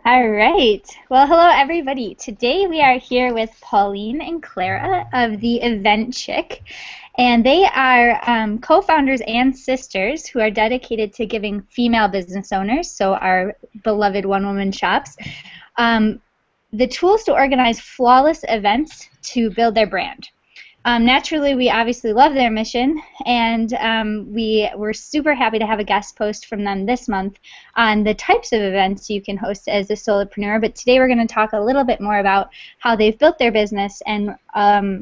All right. Well, hello everybody. Today we are here with Pauline and Clara of the EventChic, and they are co-founders and sisters who are dedicated to giving female business owners, so our beloved one-woman shops, um, the tools to organize flawless events to build their brand. Naturally, we obviously love their mission, and we were super happy to have a guest post from them this month on the types of events you can host as a solopreneur. But today we're going to talk a little bit more about how they've built their business and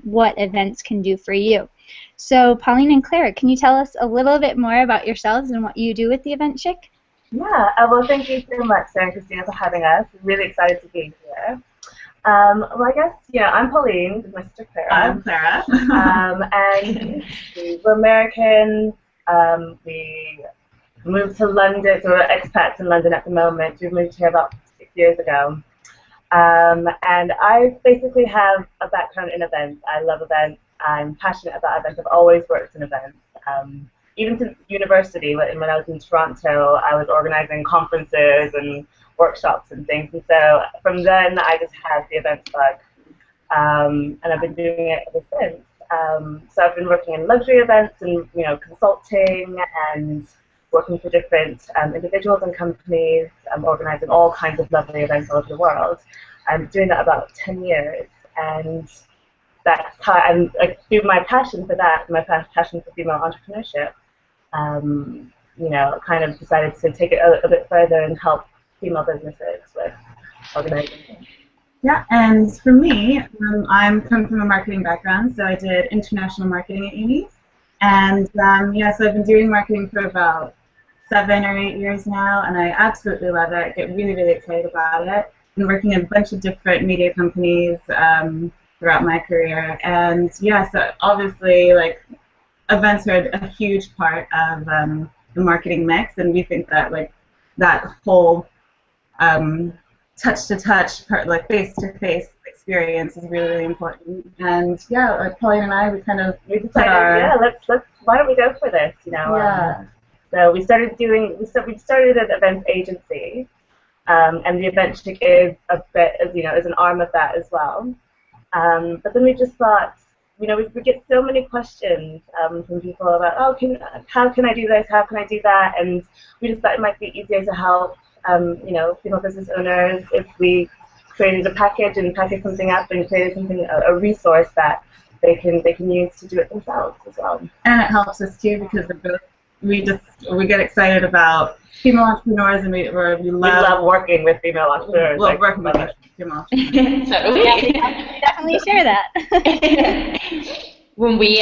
what events can do for you. So, Pauline and Clara, can you tell us a little bit more about yourselves and what you do with the EventChic? Yeah, well, thank you so much, Sarah and Christina, for having us. Really excited to be here. Well, I guess, I'm Pauline, this is my sister Clara. I'm Clara. And we're Americans. We moved to London, so we're expats in London at the moment. We moved here about 6 years ago. And I basically have a background in events. I love events. I'm passionate about events. I've always worked in events. Even since university, when I was in Toronto, I was organizing conferences and workshops and things, and so from then I just had the events bug, and I've been doing it ever since. So I've been working in luxury events and consulting and working for different individuals and companies, organizing all kinds of lovely events all over the world. I'm doing that about 10 years, and that's how I'm through my passion for that, my passion for female entrepreneurship. Kind of decided to take it a bit further and help female businesses with organizing. Yeah, and for me, I'm coming from a marketing background, so I did international marketing at uni. And so I've been doing marketing for about 7 or 8 years now, and I absolutely love it. I get really, really excited about it. I've been working in a bunch of different media companies throughout my career. And so obviously, events are a huge part of the marketing mix, and we think that that whole touch-to-touch part, face-to-face experience is really, really important. And Pauline and I, we decided, let's why don't we go for this? So we started an events agency, and the EventChic is a bit, is an arm of that as well. But then we just thought, we get so many questions from people about, how can I do this? How can I do that? And we just thought it might be easier to help, female business owners if we created a package and packaged something up and created something, a resource that they can use to do it themselves as well. And it helps us too because we get excited about female entrepreneurs, and we love working with female entrepreneurs. Well, working with female entrepreneurs. We definitely share that. When we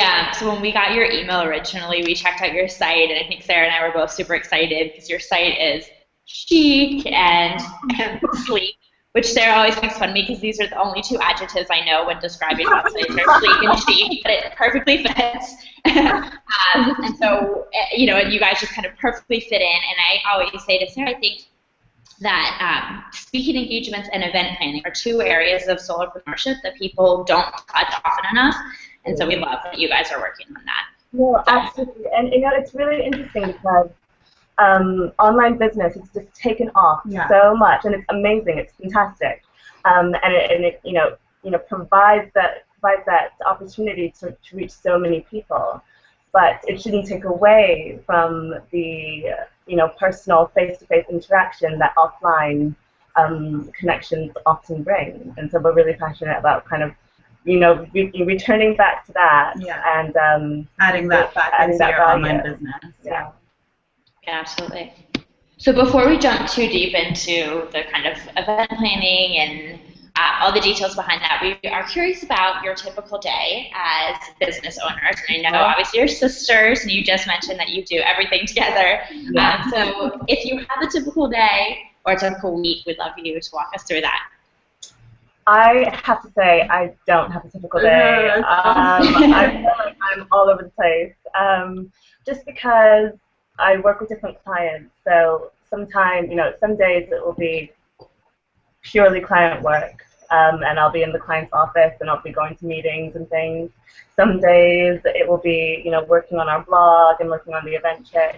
got your email originally, we checked out your site, and I think Sarah and I were both super excited because your site is chic and sleek, which Sarah always makes fun of me because these are the only two adjectives I know when describing websites are sleek and chic, but it perfectly fits. And so, and you guys just kind of perfectly fit in. And I always say to Sarah, I think that speaking engagements and event planning are two areas of solopreneurship that people don't touch often enough. And so we love that you guys are working on that. No, absolutely. And it's really interesting because online business has just taken off so much, and it's amazing. It's fantastic, and it provides that opportunity to reach so many people. But it shouldn't take away from the personal face-to-face interaction that offline connections often bring. And so we're really passionate about returning back to that and adding that back into your online business. Yeah, absolutely. So before we jump too deep into the kind of event planning and all the details behind that, we are curious about your typical day as business owners. And I know obviously you're sisters, and you just mentioned that you do everything together. So if you have a typical day or a typical week, we'd love you to walk us through that. I have to say I don't have a typical day. I feel like I'm all over the place, just because I work with different clients. So sometimes, some days it will be purely client work, and I'll be in the client's office and I'll be going to meetings and things. Some days it will be, working on our blog and working on the EventChic.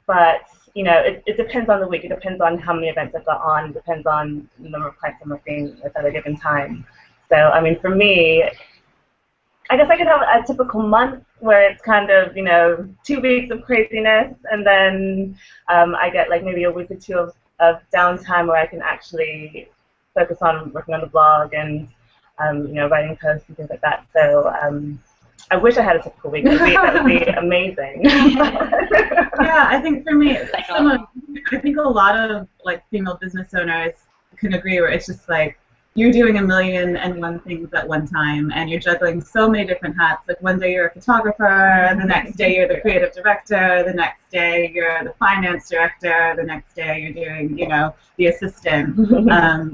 but you know, it depends on the week. It depends on how many events I've got on. It depends on the number of clients I'm working with at a given time. So, I mean, for me, I guess I could have a typical month where it's kind of, you know, 2 weeks of craziness, and then I get like maybe a week or two of downtime where I can actually focus on working on the blog and, you know, writing posts and things like that. So I wish I had a typical week. That would be amazing. Yeah, I think for me, I think a lot of like female business owners can agree where it's just like you're doing 1,000,001 things at one time, and you're juggling so many different hats. Like one day you're a photographer, the next day you're the creative director, the next day you're the finance director, the next day you're doing, you know, the assistant.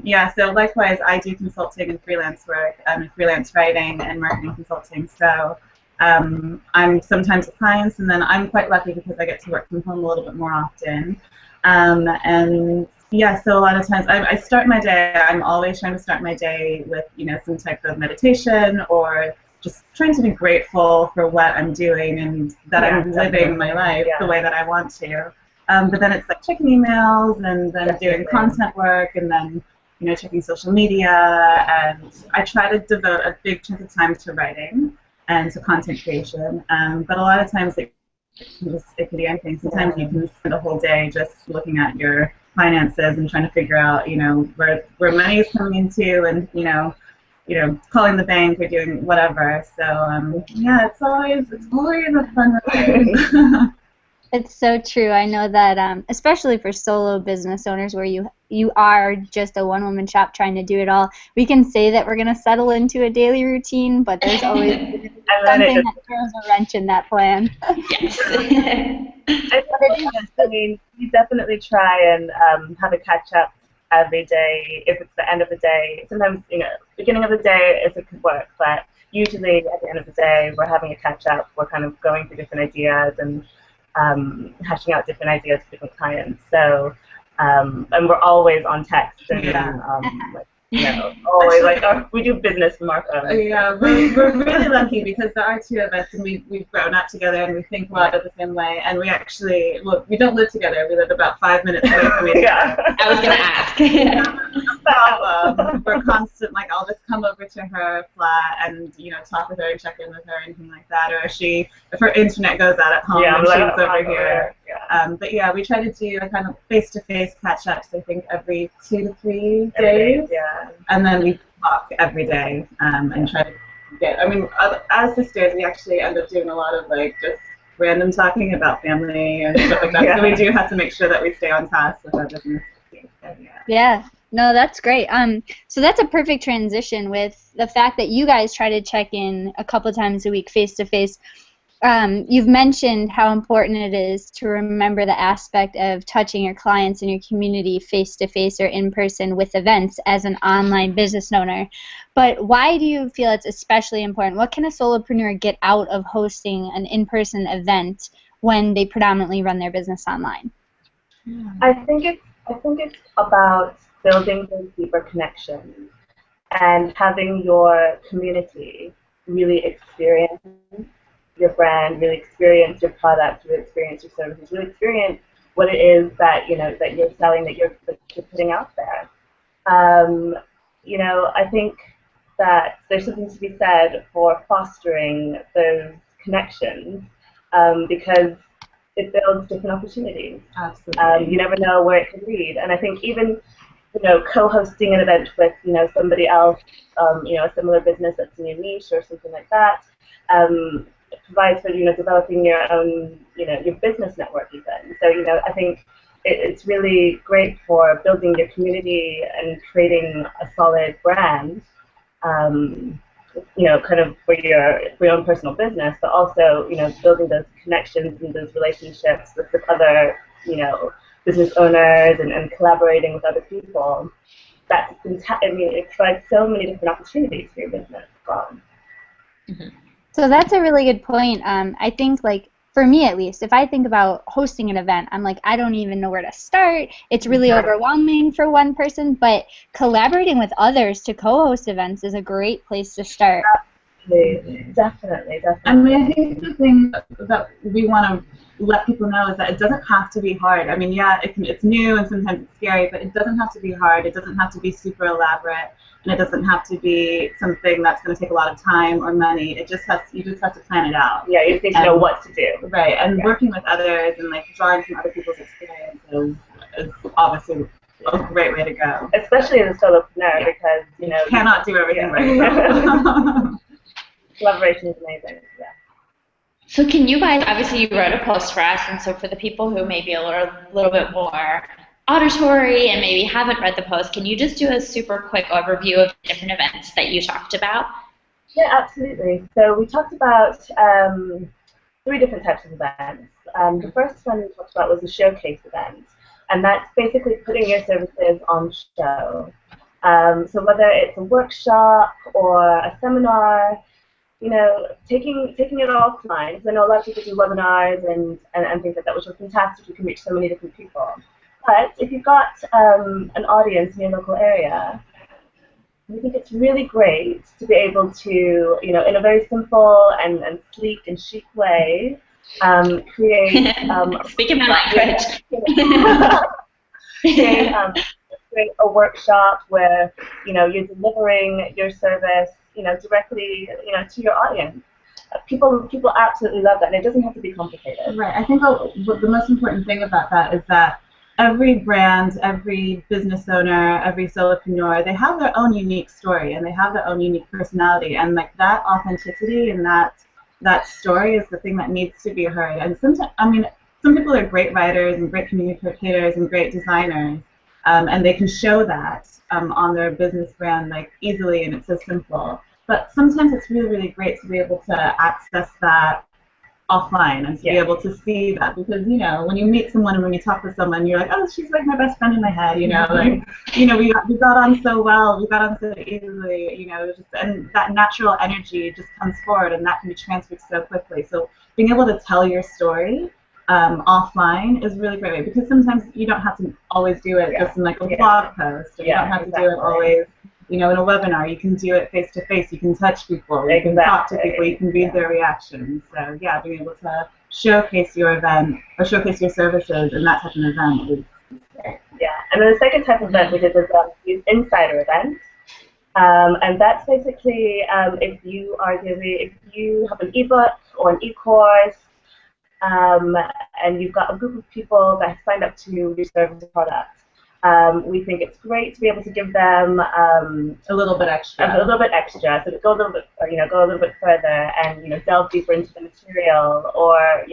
Yeah, so likewise, I do consulting and freelance work, freelance writing and marketing consulting. So I'm sometimes with clients, and then I'm quite lucky because I get to work from home a little bit more often. And yeah, so a lot of times I start my day, I'm always trying to start my day with, you know, some type of meditation or just trying to be grateful for what I'm doing and that I'm living my life the way that I want to. But then it's like checking emails and then doing content work and then, you know, checking social media. And I try to devote a big chunk of time to writing and to content creation. But a lot of times it can be anything. Sometimes you can spend a whole day just looking at your finances and trying to figure out, you know, where money is coming into, and you know, calling the bank or doing whatever. So yeah, it's always a fun ride. It's so true. I know that, especially for solo business owners, where you are just a one-woman shop trying to do it all, we can say that we're going to settle into a daily routine, but there's always something that throws a wrench in that plan. Yes. I mean, we definitely try and have a catch-up every day. If it's the end of the day, sometimes, you know, beginning of the day, if it could work, but usually at the end of the day, we're having a catch-up. We're kind of going through different ideas and hashing out different ideas for different clients. So, and we're always on text and like, you know, always like we do business from our phone. Yeah, we're really lucky because there are two of us, and we've grown up together, and we think a lot of the same way. And we actually, well, we don't live together. We live about 5 minutes away from each other. I was gonna ask. We're constant, like I'll just come over to her flat and, you know, talk with her and check in with her, anything like that. Or if her internet goes out at home and she's over here. But yeah, we try to do a kind of face-to-face catch-ups, I think, every 2 to 3 days. And then we talk every day and try to get, I mean, as sisters, we actually end up doing a lot of like just random talking about family and stuff like that. So we do have to make sure that we stay on task with our business. Yeah. No, that's great. So that's a perfect transition with the fact that you guys try to check in a couple times a week face to face. You've mentioned how important it is to remember the aspect of touching your clients and your community face to face or in person with events as an online business owner. But why do you feel it's especially important? What can a solopreneur get out of hosting an in-person event when they predominantly run their business online? I think it's about building those deeper connections and having your community really experience your brand, really experience your product, really experience your services, really experience what it is that, you know, that you're selling, that you're putting out there. You know, I think that there's something to be said for fostering those connections because it builds different opportunities. Absolutely. You never know where it could lead, and I think even, you know, co-hosting an event with, you know, somebody else, you know, a similar business that's in your niche or something like that, it provides for, you know, developing your own, you know, your business network even. So, you know, I think it's really great for building your community and creating a solid brand, you know, kind of for your own personal business, but also, you know, building those connections and those relationships with other, you know, business owners and collaborating with other people. That's, I mean, it provides so many different opportunities for your business as well. So that's a really good point. I think, like, for me at least, if I think about hosting an event, I'm like, I don't even know where to start. It's really overwhelming for one person, but collaborating with others to co-host events is a great place to start. Definitely, I definitely. mean, I think the thing that we want to let people know is that it doesn't have to be hard. I mean, yeah, it's new and sometimes it's scary, but it doesn't have to be hard. It doesn't have to be super elaborate, and it doesn't have to be something that's going to take a lot of time or money. You just have to plan it out. Yeah, you just need to know what to do. Right, and working with others and like drawing from other people's experiences is obviously a great way to go. Especially as a solopreneur, because you cannot do everything by yourself. Collaboration is amazing. Yeah. So can you guys, obviously you wrote a post for us, and so for the people who may be a little bit more auditory and maybe haven't read the post, can you just do a super quick overview of the different events that you talked about? Yeah, absolutely. So we talked about 3 different types of events. The first one we talked about was a showcase event, and that's basically putting your services on show. So whether it's a workshop or a seminar, taking it offline. Because I know a lot of people do webinars and things like that, which are fantastic. You can reach so many different people. But if you've got an audience in your local area, I think it's really great to be able to, in a very simple and sleek and chic way, create. Speaking my language. Create a workshop where you're delivering your service directly to your audience. People absolutely love that, and it doesn't have to be complicated. Right. I think the most important thing about that is that every brand, every business owner, every solopreneur, they have their own unique story and they have their own unique personality, and like that authenticity and that story is the thing that needs to be heard. And sometimes, I mean, some people are great writers and great communicators and great designers, and they can show that on their business brand like easily, and it's so simple. But sometimes it's really, really great to be able to access that offline and to be able to see that, because when you meet someone and when you talk to someone, you're like, oh, she's like my best friend in my head, like we got on so well, we got on so easily, and that natural energy just comes forward, and that can be transferred so quickly. So being able to tell your story offline is really great, because sometimes you don't have to always do it just in like a blog post, or you don't have to do it always in a webinar. You can do it face to face. You can touch people. You can talk to people. You can read their reactions. So yeah, being able to showcase your event or showcase your services in that type of event is great. Yeah, and then the second type of event we did was insider event, and that's basically if you have an ebook or an e-course, and you've got a group of people that have signed up to your service or product. We think it's great to be able to give them a little bit extra. So to go a little bit further and delve deeper into the material, or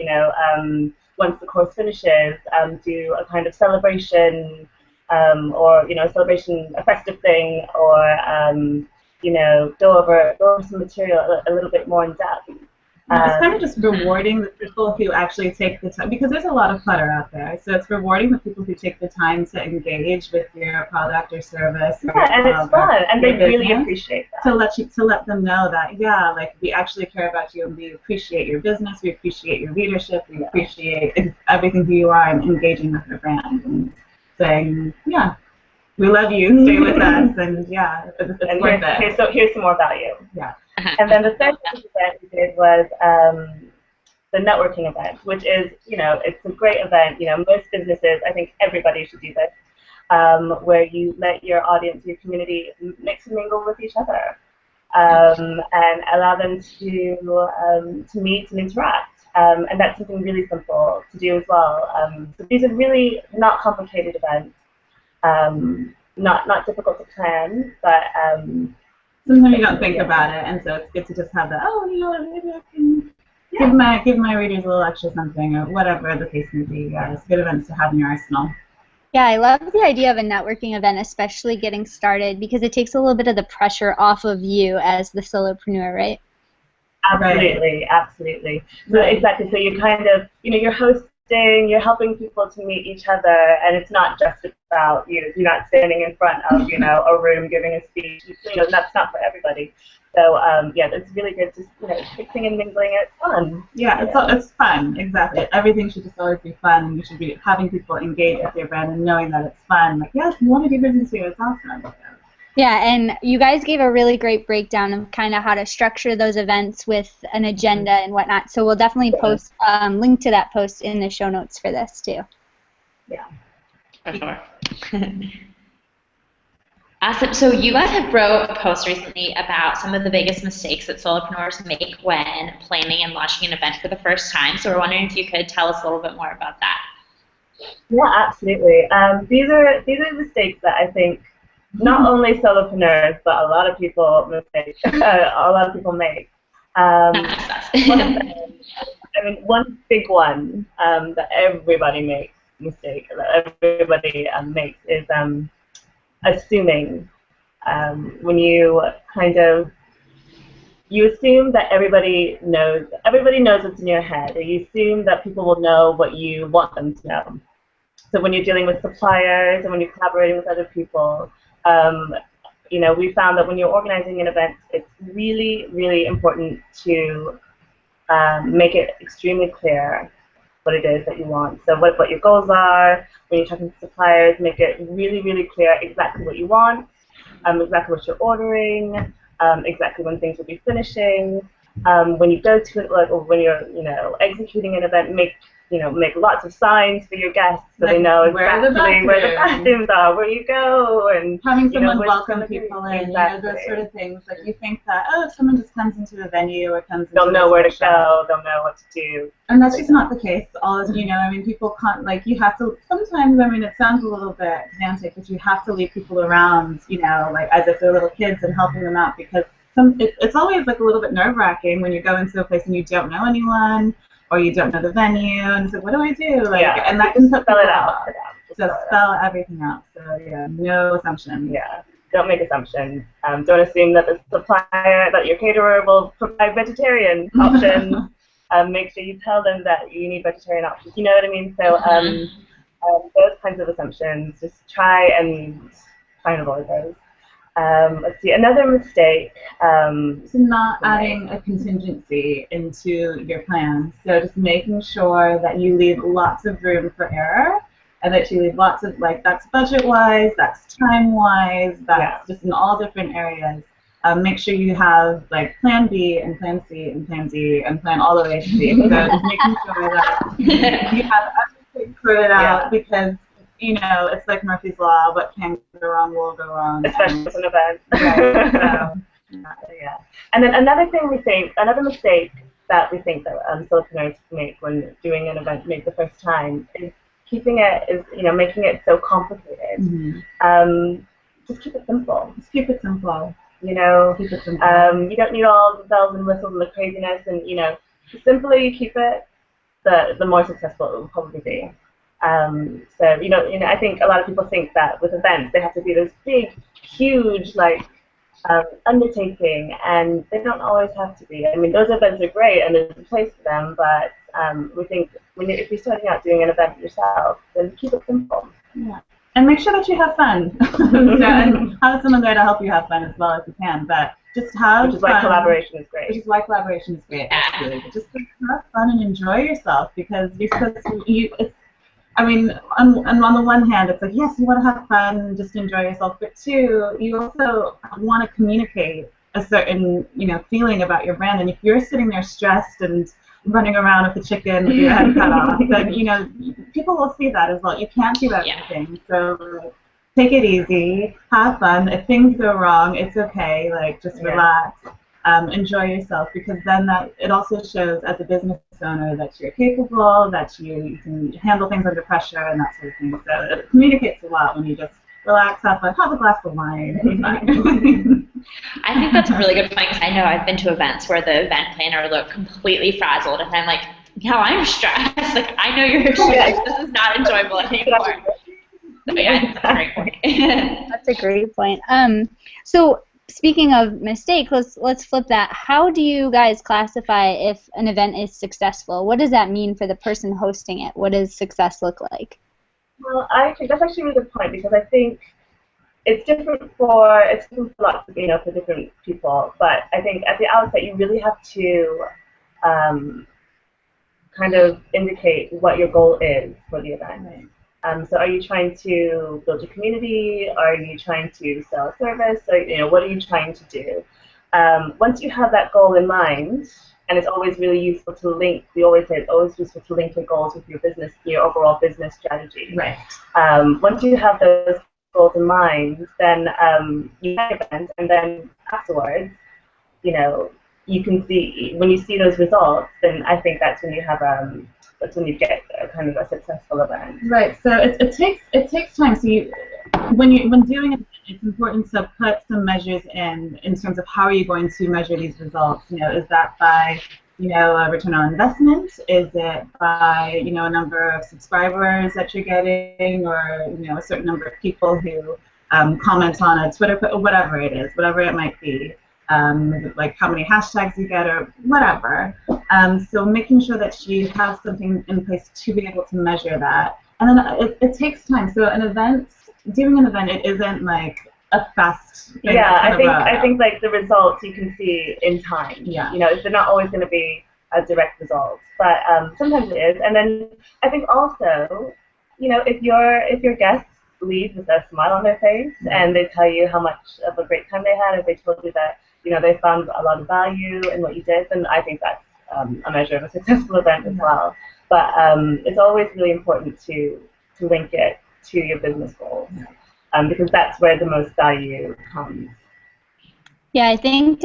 once the course finishes, do a kind of celebration, or a festive thing, or go over some material a little bit more in depth. It's kind of just rewarding the people who actually take the time, because there's a lot of clutter out there. So it's rewarding the people who take the time to engage with your product or service. And it's fun, and they really appreciate that. To let them know that like we actually care about you, and we appreciate your business, we appreciate your leadership, we appreciate everything who you are, and engaging with your brand and saying, we love you, stay with us, and it's worth it. Here's some more value. Yeah. And then the third event we did was the networking event, which is, it's a great event. Most businesses, I think everybody should do this, where you let your audience, your community mix and mingle with each other, and allow them to meet and interact. And that's something really simple to do as well. So these are really not complicated events, not difficult to plan, but sometimes you don't think about it, and so it's good to just have that. Oh, maybe I can give my readers a little extra something, or whatever the case may be. Yeah, it's good events to have in your arsenal. Yeah, I love the idea of a networking event, especially getting started, because it takes a little bit of the pressure off of you as the solopreneur, right? Absolutely, absolutely. So exactly. So you're kind of, you're hosting, you're helping people to meet each other, and it's not just about you. You're not standing in front of, a room giving a speech. That's not for everybody. So it's really good to, mixing and mingling. It's fun. Yeah, it's fun. Exactly. Everything should just always be fun, and you should be having people engage with your brand and knowing that it's fun. Like, yes, you want to do business here. It's awesome. Yeah, and you guys gave a really great breakdown of kind of how to structure those events with an agenda and whatnot. So we'll definitely post link to that post in the show notes for this too. Yeah. For sure. Awesome. So you guys have wrote a post recently about some of the biggest mistakes that solopreneurs make when planning and launching an event for the first time. So we're wondering if you could tell us a little bit more about that. Yeah, absolutely. These are mistakes that I think not only solopreneurs but a lot of people make. One big one that everybody makes is assuming. When you assume that everybody knows what's in your head, or you assume that people will know what you want them to know. So when you're dealing with suppliers and when you're collaborating with other people, we found that when you're organizing an event, it's really, really important to make it extremely clear what it is that you want. So what your goals are. When you're talking to suppliers, make it really, really clear exactly what you want, exactly what you're ordering, exactly when things will be finishing. When you go to it, or when you're executing an event, make lots of signs for your guests so they know exactly where the bathrooms are, where you go, and having someone welcome people in, those sort of things. Like you think that, if someone just comes into a venue or comes into they'll know where to go, they'll know what to do. And that's just not the case. People can't, you have to, sometimes, it sounds a little bit pedantic, but you have to leave people around, as if they're little kids and helping them out, because it's always a little bit nerve-wracking when you go into a place and you don't know anyone, or you don't know the venue, and so what do I do? And that can put people off. So spell everything out. So no assumptions. Yeah, don't make assumptions. Don't assume that the supplier, that your caterer will provide vegetarian options. Make sure you tell them that you need vegetarian options. You know what I mean? So those kinds of assumptions, just try and avoid those. Let's see, another mistake. So not adding a contingency into your plans. So just making sure that you leave lots of room for error, and that you leave lots of, that's budget-wise, that's time-wise, that's just in all different areas. Make sure you have plan B and plan C and plan D and plan all the way to Z. So just making sure that you have everything sorted out, because it's like Murphy's Law. What can go wrong will go wrong. Especially with an event. Right. Yeah. And then another mistake that we think that solopreneurs make when doing an event maybe the first time is making it so complicated. Mm-hmm. Just keep it simple. Keep it simple. You don't need all the bells and whistles and the craziness, and the simpler you keep it, the more successful it will probably be. I think a lot of people think that with events they have to be this big, huge, undertaking, and they don't always have to be. Those events are great and there's a place for them, but we think if you're starting out doing an event yourself, then keep it simple. Yeah. And make sure that you have fun. And have someone there to help you have fun as well as you can. But just have Which is why collaboration is great. Which is why collaboration is great, absolutely. But just have fun and enjoy yourself, because you're supposed to, on the one hand, it's yes, you want to have fun and just enjoy yourself, but two, you also want to communicate a certain, feeling about your brand. And if you're sitting there stressed and running around with the chicken with your head cut off, then, people will see that as well. You can't do everything. So take it easy, have fun. If things go wrong, it's okay. Just relax. Enjoy yourself, because then it also shows as a business owner that you're capable, that you can handle things under pressure and that sort of thing. So it communicates a lot when you just relax, have a glass of wine. It's fine. I think that's a really good point, because I know I've been to events where the event planner looked completely frazzled, and I'm like, no, I'm stressed. I know you're stressed. This is not enjoyable anymore. So yeah, that's a great point. That's a great point. So speaking of mistake, let's flip that. How do you guys classify if an event is successful? What does that mean for the person hosting it? What does success look like? Well, I think that's actually a really good point, because I think it's different for lots of for different people. But I think at the outset you really have to kind of indicate what your goal is for the event. So are you trying to build a community? Are you trying to sell a service? So, what are you trying to do? Once you have that goal in mind, and it's always really useful to link, we always say it's always useful to link your goals with your business, your overall business strategy. Right. Once you have those goals in mind, then you have an event, and then afterwards, you can see, when you see those results, then I think that's when you have that's when you get a kind of a successful event. Right. So it takes time. So when doing it, it's important to put some measures in terms of how are you going to measure these results. Is that by a return on investment? Is it by a number of subscribers that you're getting, or a certain number of people who comment on a Twitter post, or whatever it is, whatever it might be. Like how many hashtags you get or whatever. So making sure that you have something in place to be able to measure that. And then it takes time. So doing an event, it isn't like a fast thing. Yeah, I think like the results you can see in time. Yeah. They're not always going to be a direct result, but sometimes it is. And then I think also, if your guests leave with a smile on their face and they tell you how much of a great time they had, if they told you that they found a lot of value in what you did, then I think that's a measure of a successful event as well. But it's always really important to link it to your business goals, because that's where the most value comes. Yeah, I think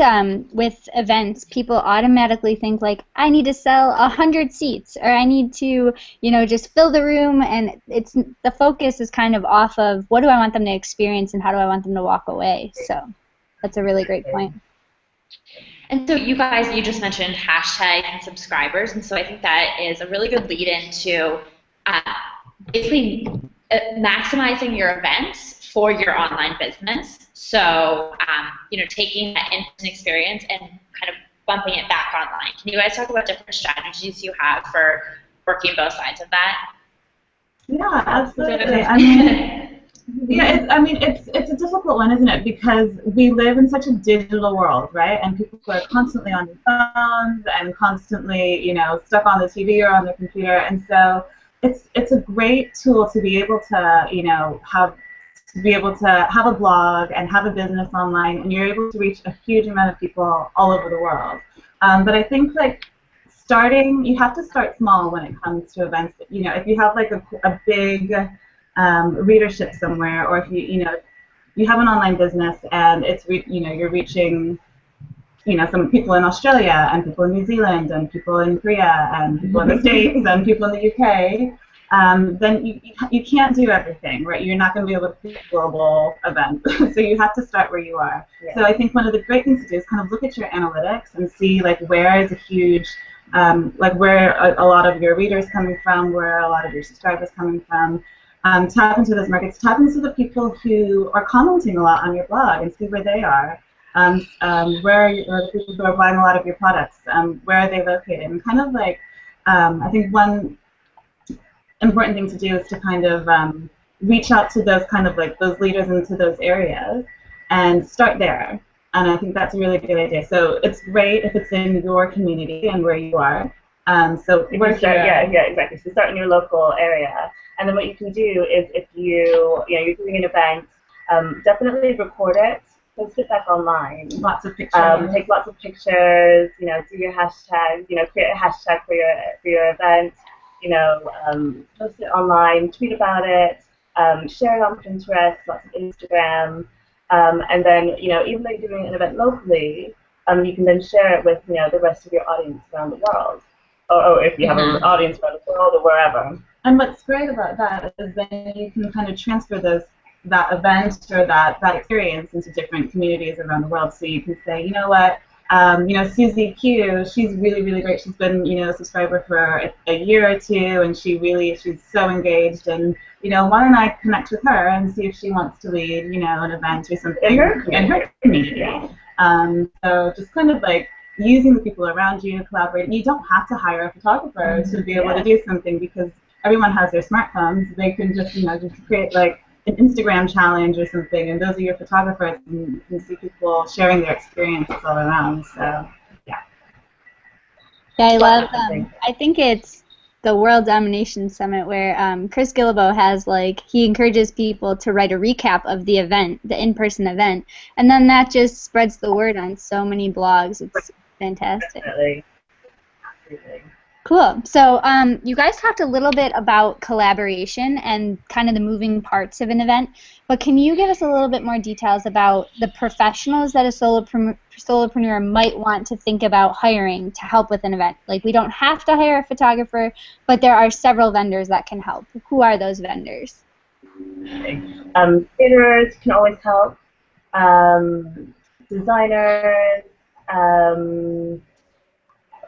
with events, people automatically think like, I need to sell 100 seats, or I need to, just fill the room, and the focus is kind of off of what do I want them to experience and how do I want them to walk away. So that's a really great point. And so you guys, you just mentioned hashtags and subscribers, and so I think that is a really good lead into basically maximizing your events for your online business. So, taking that in-person experience and kind of bumping it back online. Can you guys talk about different strategies you have for working both sides of that? Yeah, absolutely. It's a difficult one, isn't it? Because we live in such a digital world, right? And people are constantly on their phones and constantly, stuck on the TV or on their computer. And so it's a great tool to be able to, have a blog and have a business online, and you're able to reach a huge amount of people all over the world. But I think you have to start small when it comes to events. If you have like a big readership somewhere, or if you have an online business and you're reaching some people in Australia and people in New Zealand and people in Korea and people in the States and people in the UK, then you can't do everything, right? You're not going to be able to do a global event. So you have to start where you are. Yeah. So I think one of the great things to do is kind of look at your analytics and see where is a huge, where a lot of your readers coming from, where a lot of your subscribers coming from. Tap into those markets, tap into the people who are commenting a lot on your blog and see where they are. Where are the people who are buying a lot of your products? Where are they located? And kind of I think one important thing to do is to kind of reach out to those those leaders into those areas and start there. And I think that's a really good idea. So it's great if it's in your community and where you are. So exactly. So start in your local area, and then what you can do is if you're doing an event, definitely record it, post it back online. Lots of pictures. Take lots of pictures. Do your hashtags. Create a hashtag for your event. Post it online, tweet about it, share it on Pinterest, lots of Instagram, and then even though you're doing an event locally, you can then share it with the rest of your audience around the world. Or if you have an audience around the world or wherever. And what's great about that is then you can kind of transfer that event or that experience into different communities around the world. So you can say, you know what, Susie Q, she's really, really great. She's been, a subscriber for a year or two, and she's so engaged. And, why don't I connect with her and see if she wants to lead, an event or something in her community. So just kind of using the people around you, collaborating. You don't have to hire a photographer to be able to do something, because everyone has their smartphones. They can just, just create an Instagram challenge or something, and those are your photographers, and you can see people sharing their experiences all around. So, yeah. Yeah, I love I think it's the World Domination Summit where Chris Guillebeau has he encourages people to write a recap of the event, the in-person event, and then that just spreads the word on so many blogs. It's fantastic. Definitely. Absolutely. Cool. So you guys talked a little bit about collaboration and kind of the moving parts of an event, but can you give us a little bit more details about the professionals that a solopreneur might want to think about hiring to help with an event? We don't have to hire a photographer, but there are several vendors that can help. Who are those vendors? Caterers can always help. Designers,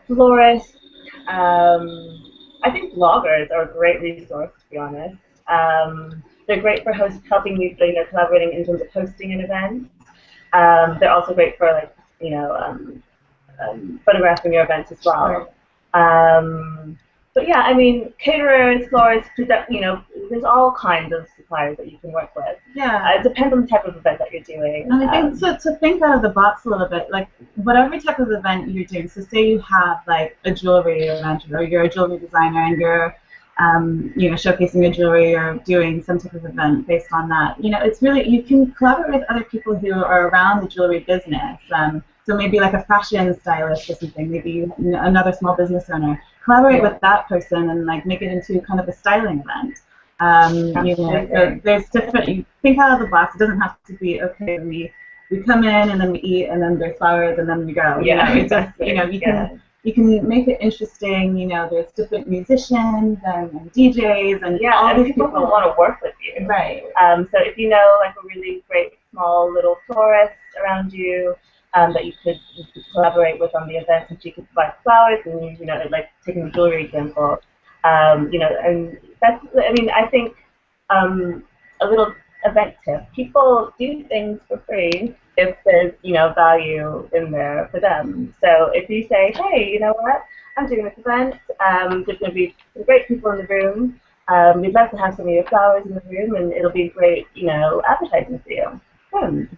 florists. I think bloggers are a great resource, to be honest. They're great for helping you, collaborating in terms of hosting an event. They're also great for photographing your events as well. But yeah, I mean, caterers, florists, there's all kinds of suppliers that you can work with. Yeah. It depends on the type of event that you're doing. And I think to think out of the box a little bit, whatever type of event you're doing, so say you have a jewelry event, or you're a jewelry designer and you're showcasing your jewelry or doing some type of event based on that. It's really, you can collaborate with other people who are around the jewelry business. So maybe a fashion stylist or something, maybe another small business owner. Collaborate with that person and make it into kind of a styling event. So there's different. You think out of the box. It doesn't have to be okay. We come in and then we eat and then there's flowers and then we go. Yeah, exactly. You can make it interesting. There's different musicians and DJs and all these people who want to work with you. Right. So if you know a really great small little florist around you. That you could collaborate with on the event, and she could buy flowers, and taking the jewelry example, and that's. I mean, I think a little event tip: people do things for free if there's value in there for them. So if you say, hey, you know what, I'm doing this event. There's going to be some great people in the room. We'd love to have some of your flowers in the room, and it'll be great, advertising for you. And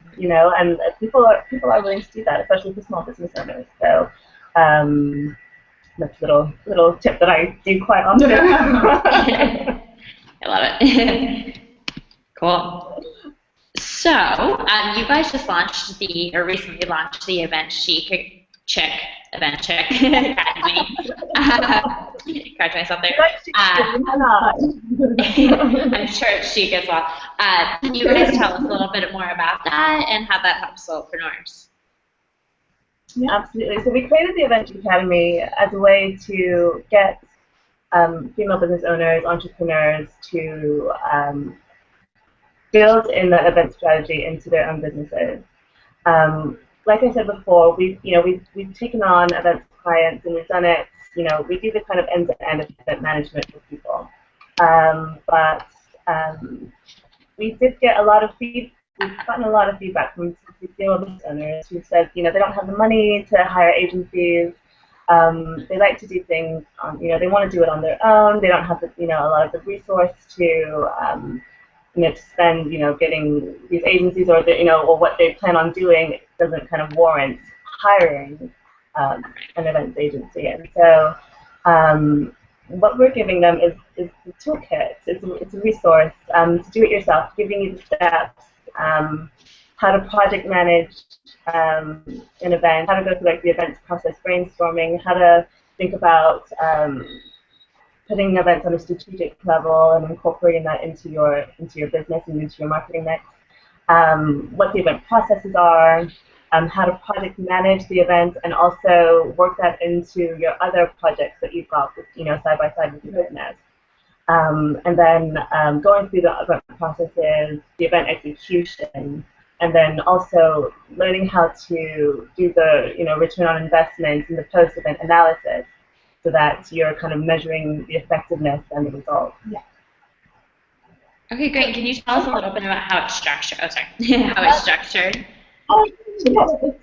people are willing to do that, especially for small business owners. So that's a little tip that I do quite often. I love it. Cool. So you guys just recently launched the EventChic Academy. Correct myself there. I'm sure it's chic as well. Can you guys tell us a little bit more about that and how that helps solopreneurs? Yeah. Absolutely. So we created the EventChic Academy as a way to get female business owners, entrepreneurs to build in the event strategy into their own businesses. Like I said before, we've taken on event clients and we've done it. We do the kind of end-to-end event management for people. But we did get a lot of feedback. We've gotten a lot of feedback from female business owners who said, they don't have the money to hire agencies. They like to do things, they want to do it on their own. They don't have a lot of the resource to spend, getting these agencies or or what they plan on doing doesn't kind of warrant hiring an events agency. And so what we're giving them is the toolkit. It's a resource to do it yourself, giving you the steps, how to project manage an event, how to go through the events process brainstorming, how to think about putting events on a strategic level and incorporating that into your business and into your marketing mix. What the event processes are, how to project manage the event, and also work that into your other projects that you've got, side by side with your business. And then going through the event processes, the event execution, and then also learning how to do the return on investment and the post-event analysis, so that you're kind of measuring the effectiveness and the results. Yeah. Okay, great. Can you tell us a little bit about how it's structured? Oh, sorry. How it's structured? Oh,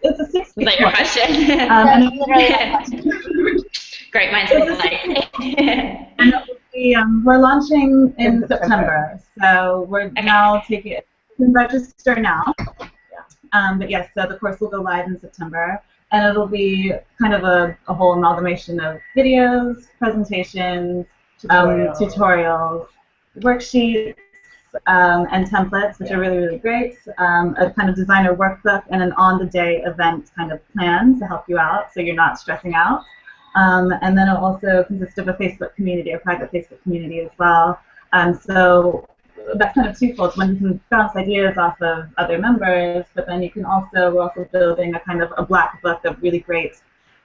it's a 6 Was that your question? That's literally my question. Great, mine's like. We're launching in September, so we're now taking it. You can register now. But yes, so the course will go live in September, and it'll be kind of a whole amalgamation of videos, presentations, tutorials, worksheets, and templates, which are really, really great, a kind of designer workbook, and an on-the-day event kind of plan to help you out so you're not stressing out. And then it'll also consist of a Facebook community, a private Facebook community as well. So that's kind of twofold. One, you can bounce ideas off of other members, but then you can also, we're also building a kind of a black book of really great,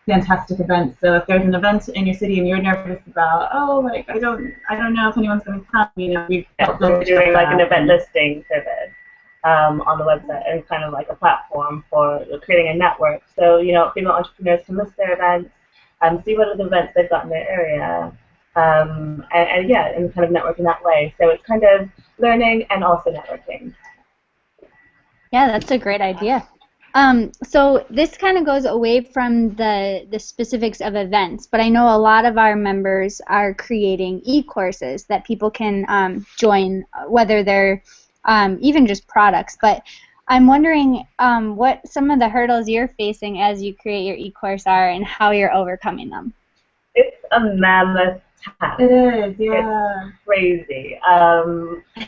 fantastic events. So if there's an event in your city and you're nervous about, oh, like I don't know if anyone's going to come, you know, we're doing like an event listing service on the website, and kind of like a platform for creating a network. So, you know, female entrepreneurs can list their events, see what other events they've got in their area, and yeah, and kind of network in that way. So it's kind of learning and also networking. Yeah, that's a great idea. So this kind of goes away from the specifics of events, but I know a lot of our members are creating e-courses that people can join, whether they're even just products. But I'm wondering what some of the hurdles you're facing as you create your e-course are and how you're overcoming them. It's a mammoth task. It is, yeah. It's crazy.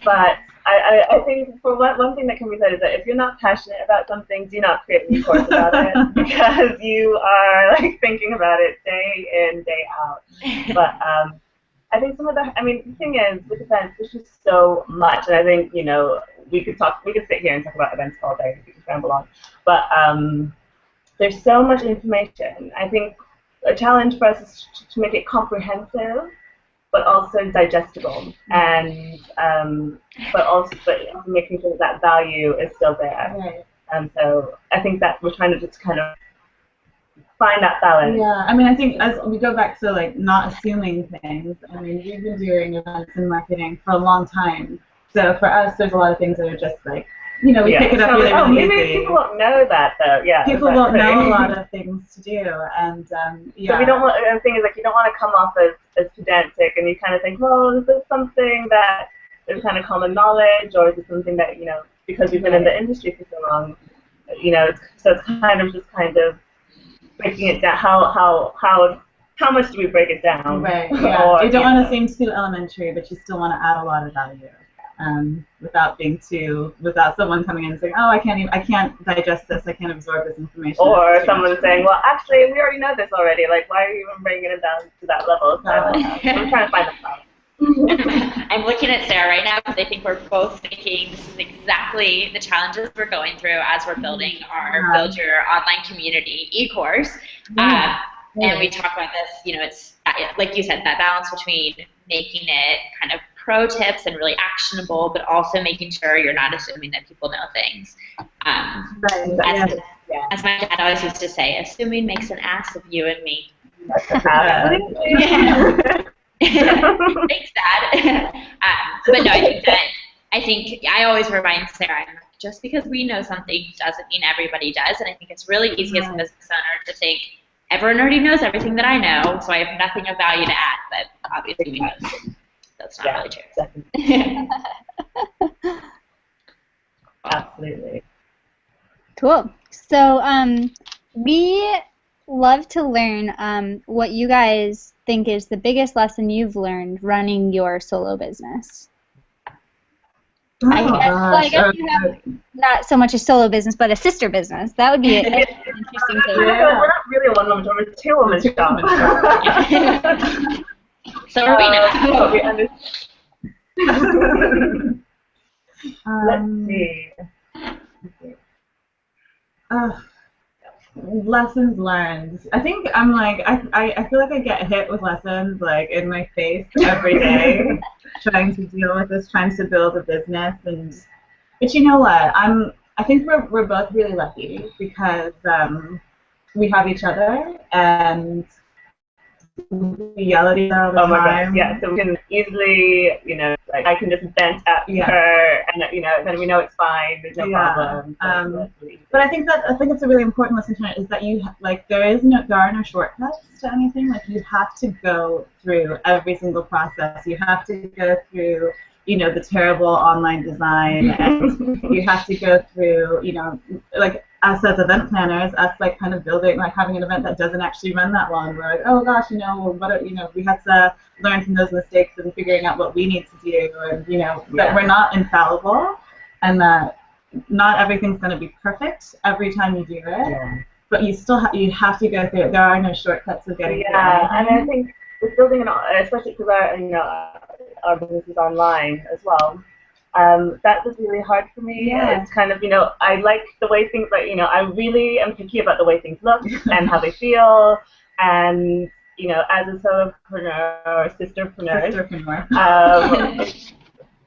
But I think for one thing that can be said is that if you're not passionate about something, do not create an e-course about it, because you are like thinking about it day in, day out. But I think the thing is, with events, there's just so much, and I think, you know, we could sit here and talk about events all day, we could ramble on, but there's so much information. I think a challenge for us is to make it comprehensive, but also digestible, and but making sure that value is still there. Right. And so I think that we're trying to just kind of find that balance. Yeah, I mean, I think as we go back to like not assuming things, I mean, we've been doing events and marketing for a long time. So for us, there's a lot of things that are just like, you know, we pick it up really, really maybe easy. people won't know that though. Yeah. People won't know a lot of things to do, and yeah. So we don't want. The thing is, like, you don't want to come off as pedantic, and you kind of think, well, is this something that is kind of common knowledge, or is it something that, you know, because we've been in the industry for so long, you know, so it's kind of breaking it down. How much do we break it down? Right. Yeah. Or, you don't want to seem too elementary, but you still want to add a lot of value. Without someone coming in and saying, oh, I can't digest this, I can't absorb this information. Or someone saying, well, actually, we already know this already. Like, why are you even bringing it down to that level? So I'm trying to find that balance. I'm looking at Sarah right now because I think we're both thinking this is exactly the challenges we're going through as we're building our Build Your Online Community e-course. And we talk about this, you know, it's, like you said, that balance between making it kind of pro tips and really actionable, but also making sure you're not assuming that people know things. As my dad always used to say, assuming makes an ass of you and me. Thanks, Dad. But no, I think I always remind Sarah, just because we know something doesn't mean everybody does, and I think it's really easy as a business owner to think, everyone already knows everything that I know, so I have nothing of value to add, but obviously we know that's not really true. Absolutely. Cool. So we love to learn what you guys think is the biggest lesson you've learned running your solo business. I guess you have not so much a solo business, but a sister business. That would be an interesting thing. Yeah. We're not really a one-woman shop, we're a two-woman shop. So are we now. Let's see. Lessons learned. I think I'm like, I feel like I get hit with lessons like in my face every day, trying to deal with this, trying to build a business. But you know what? I think we're both really lucky because we have each other and we yell at each other all the time. Oh my gosh, yeah. So we can easily, you know, like I can just vent at her, and you know, then we know it's fine. There's no problem. But I think it's a really important lesson to learn is that there are no shortcuts to anything. Like you have to go through every single process. You have to go through you know, the terrible online design, and you have to go through, you know, like us as event planners, us like kind of building, like having an event that doesn't actually run that long. We're like, oh gosh, you know, you know, we had to learn from those mistakes and figuring out what we need to do, and you know, that we're not infallible, and that not everything's going to be perfect every time you do it. Yeah. But you still you have to go through it. There are no shortcuts of getting through it. Yeah, and I think with building especially because our business is online as well. That was really hard for me. Yeah. It's kind of, you know, I like the way things, like, you know, I really am picky about the way things look and how they feel, and you know, as a solopreneur or sisterpreneur,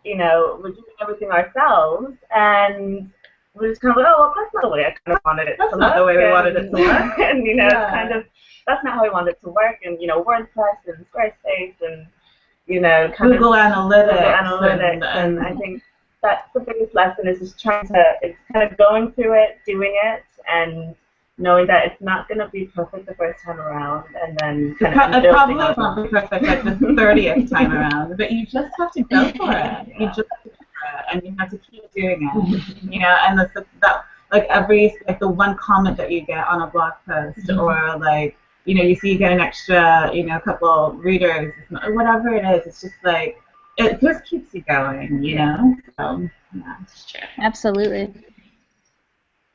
you know, we're doing everything ourselves, and we're just kind of like, oh, well, that's not the way I kind of wanted it to look. That's not the way we wanted it to work. And, you know, it's kind of, that's not how we wanted it to work. And, you know, WordPress and Squarespace and, you know, kind Google of Analytics. And I think that's the biggest lesson, is just it's kind of going through it, doing it, and knowing that it's not going to be perfect the first time around, and then kind of it probably won't be perfect like the 30th time around, but you just have to go for it. You just have to go for it, and you have to keep doing it. You know, and that like the one comment that you get on a blog post, or like, you know, you see you get an extra, you know, couple readers, or whatever it is. It's just like it just keeps you going. You know, so yeah. That's true. Absolutely.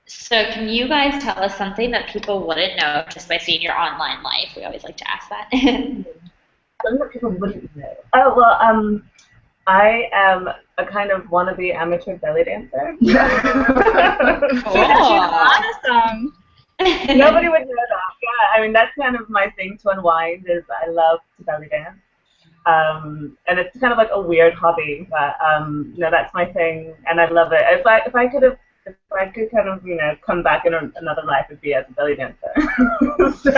So can you guys tell us something that people wouldn't know just by seeing your online life? We always like to ask that. Something that people wouldn't know. Oh, well, I am a kind of wannabe amateur belly dancer. Awesome. Nobody would know that. Yeah, I mean, that's kind of my thing to unwind, is I love to belly dance. And it's kind of like a weird hobby, but you know, that's my thing, and I love it. If I could kind of, you know, come back in another life, it'd be as a belly dancer. So,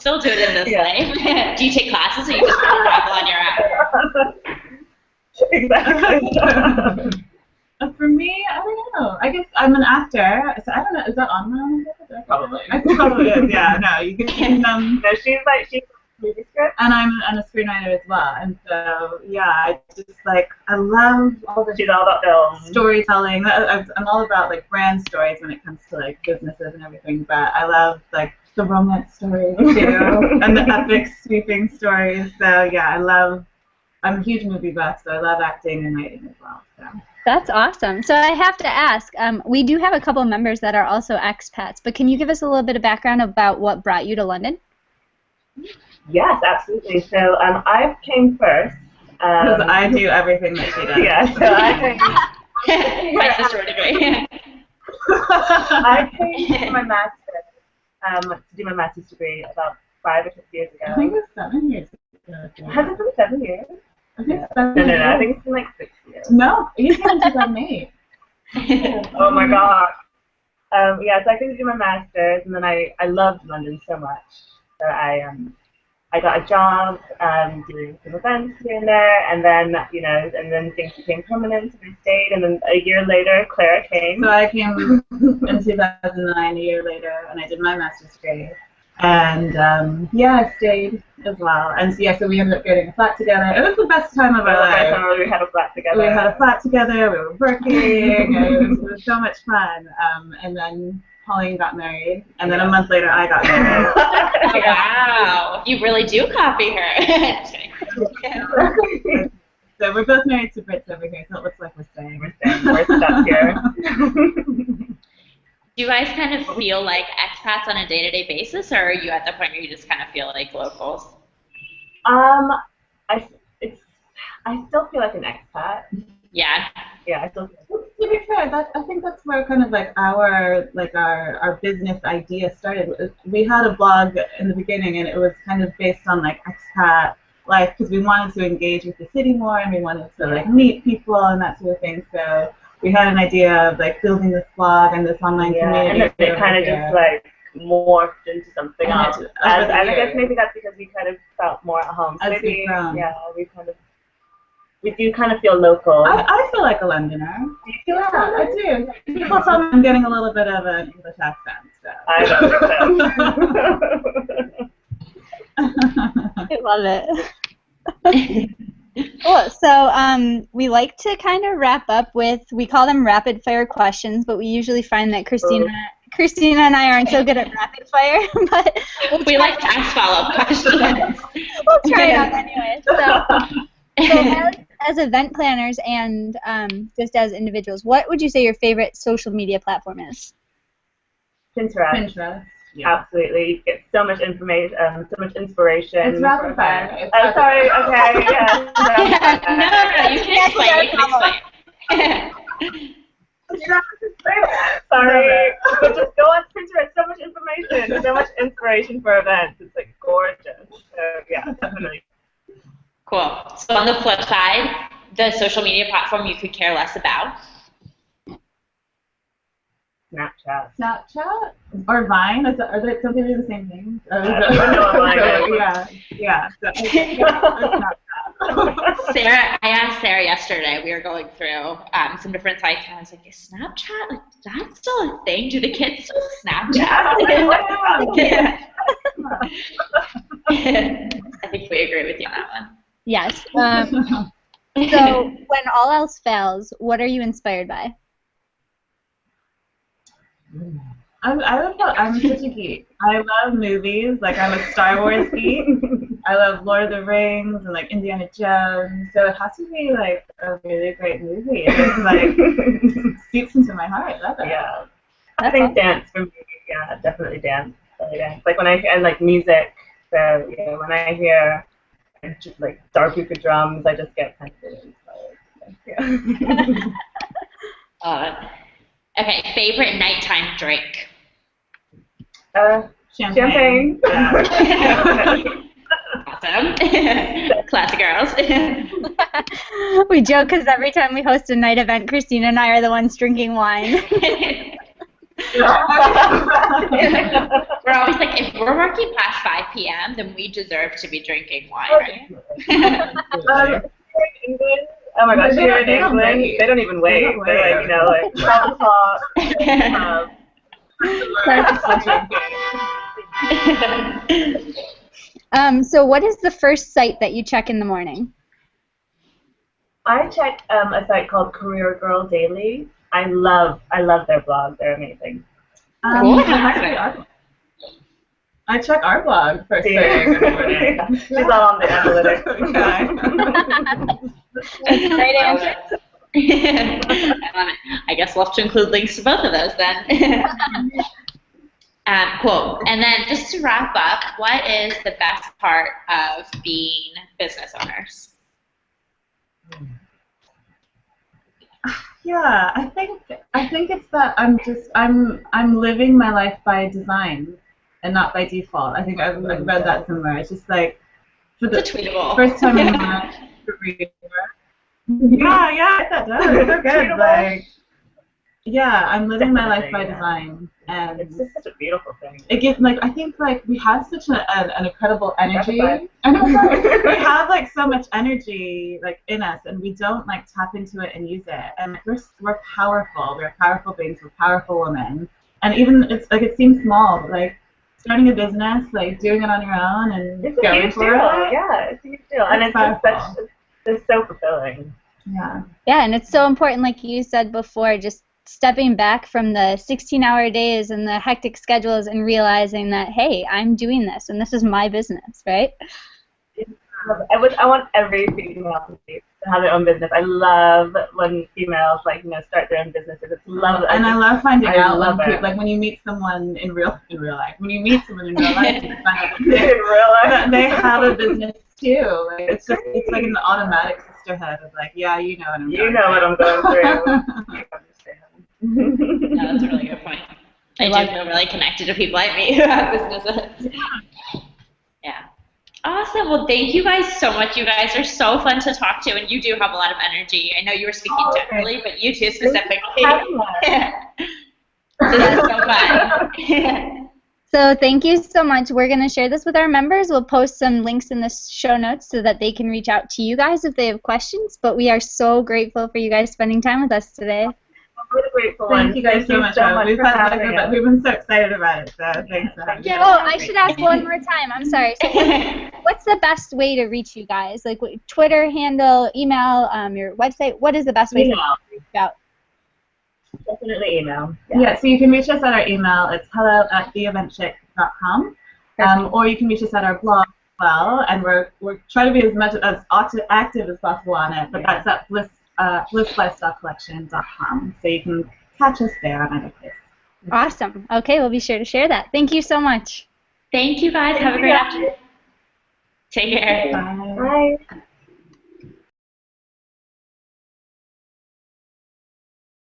Still do it in this life. Do you take classes, or you just travel on your own? Exactly. For me, I don't know. I guess I'm an actor, so I don't know. Is that on my own? Probably. It probably is. Yeah. No, you can. No, she's movie script. And I'm a screenwriter as well, and so yeah, I just like, I love all the She's all about film. storytelling. I'm all about like brand stories when it comes to like businesses and everything, but I love like the romance stories too, and the epic sweeping stories. So yeah, I'm a huge movie buff, so I love acting and writing as well. So. That's awesome. So I have to ask, we do have a couple members that are also expats, but can you give us a little bit of background about what brought you to London? Yes, absolutely. So I came first. Because I do everything that she does. Yeah, so My sister would agree. I came to my master's, to do my master's degree about 5 or 6 years ago. I think it's 7 years ago. Has it been 7 years? I think No, I think it's been like 6 years. No, you came in 2008. Oh my god. Yeah, so I came to do my master's, and then I loved London so much. So I got a job doing some events here and there, and then, you know, and then things became permanent, and I stayed, and then a year later, Clara came. So I came in 2009, a year later, and I did my master's degree. And yeah, I stayed as well. And so, yeah, so we ended up getting a flat together. It was the best time of our life. We had a flat together. We had a flat together, we were working, and it was so much fun. And then Pauline got married, and then a month later I got married. Wow, you really do copy her. So we're both married to Brits over here, so it looks like we're staying. We're stuck here. Do you guys kind of feel like expats on a day-to-day basis, or are you at the point where you just kind of feel like locals? I still feel like an expat. Yeah. Yeah, I still feel like To be fair, I think that's where kind of like our business idea started. We had a blog in the beginning, and it was kind of based on like expat life, because we wanted to engage with the city more, and we wanted to like meet people and that sort of thing. So we had an idea of like building this blog and this online community. And it kind of just like morphed into something else. And I guess maybe that's because we kind of felt more at home. So maybe, yeah, we do kind of feel local. I feel like a Londoner. Do you feel like I do. People tell me I'm getting a little bit of an English accent. So. I don't think so. I love it. Cool. So we like to kind of wrap up with, we call them rapid fire questions, but we usually find that Christina and I aren't so good at rapid fire, but We like to ask follow-up questions. we'll try it out anyway. So as event planners and just as individuals, what would you say your favorite social media platform is? Pinterest. Pinterest. Yeah. Absolutely. You get so much information, so much inspiration. It's rapid fire. Oh, sorry. Okay. Yeah. No, you can explain. Sorry. But just go on Pinterest. So much information. So much inspiration for events. It's like gorgeous. So yeah, definitely. Cool. So on the flip side, the social media platform you could care less about. Snapchat. Or Vine? Don't they do the same thing? I don't even know what Vine is. Yeah. I asked Sarah yesterday, we were going through some different sites, and I was like, is Snapchat, like, that's still a thing? Do the kids still Snapchat? Yeah. I think we agree with you on that one. Yes. So when all else fails, what are you inspired by? I'm such a geek. I love movies. Like, I'm a Star Wars geek. I love Lord of the Rings and like Indiana Jones. So it has to be like a really great movie. It just like seeps into my heart. Love it. Yeah. I think dance for me. Yeah, definitely dance. Really dance. Like when I like music. So when I hear like Darbuka drums, I just get kind of inspired. Yeah. Okay, favorite nighttime drink? Champagne. Awesome. Classic girls. We joke because every time we host a night event, Christina and I are the ones drinking wine. We're always like, if we're working past 5 p.m., then we deserve to be drinking wine, right? England. Oh my gosh, here in England, they don't even wait. They're like, like 12 o'clock. So what is the first site that you check in the morning? I check a site called Career Girl Daily. I love their blog. They're amazing. I check our blog first thing in the morning. She's all on the analytics. That's a great answer. I love it. I guess we'll have to include links to both of those then. Cool. And then just to wrap up, what is the best part of being business owners? Yeah, I think it's that I'm living my life by design and not by default. I think I've read that somewhere. It's just like for the first time in my career. Yeah, that does. It's so good. Like, yeah, I'm living my life by design, and it's just such a beautiful thing. It gives I think like we have such an incredible energy. We have like so much energy like in us, and we don't like tap into it and use it. And we're powerful. We're powerful beings. We're powerful women. And even it seems small, but like starting a business, like doing it on your own and it's going for it. Yeah, it's a huge deal, and it's so fulfilling. Yeah. Yeah, and it's so important, like you said before, just stepping back from the 16-hour days and the hectic schedules and realizing that, hey, I'm doing this and this is my business, right? I want every female to have their own business. I love when females start their own businesses. It's lovely. And I love finding out when you meet someone in real life. When you meet someone in real life, you find out that they have a business too. Like, it's like an automatic sisterhood of like, yeah, you know what I'm going through. What I'm going through. No, that's a really good point. I do feel really connected to people like me who have businesses. Yeah. Awesome. Well, thank you guys so much. You guys are so fun to talk to, and you do have a lot of energy. I know you were speaking generally, but you two specifically. This is so fun. So thank you so much. We're going to share this with our members. We'll post some links in the show notes so that they can reach out to you guys if they have questions. But we are so grateful for you guys spending time with us today. What a grateful one. Thank you guys so much. We've for had having us. we've been so excited about it. So thanks for having Yeah. us. Oh, I should ask one more time. I'm sorry. So what's the best way to reach you guys? Like Twitter handle, email, your website? What is the best way to reach out? Definitely email. Yeah, so you can reach us at our email. It's hello@theeventchick.com. Or you can reach us at our blog as well, and we're trying to be as much as active as possible on it, but that's at blisslifestylecollection.com. So you can catch us there on either place. Awesome. Okay, we'll be sure to share that. Thank you so much. Thank you guys. Have a great afternoon. Take care. Bye. Bye.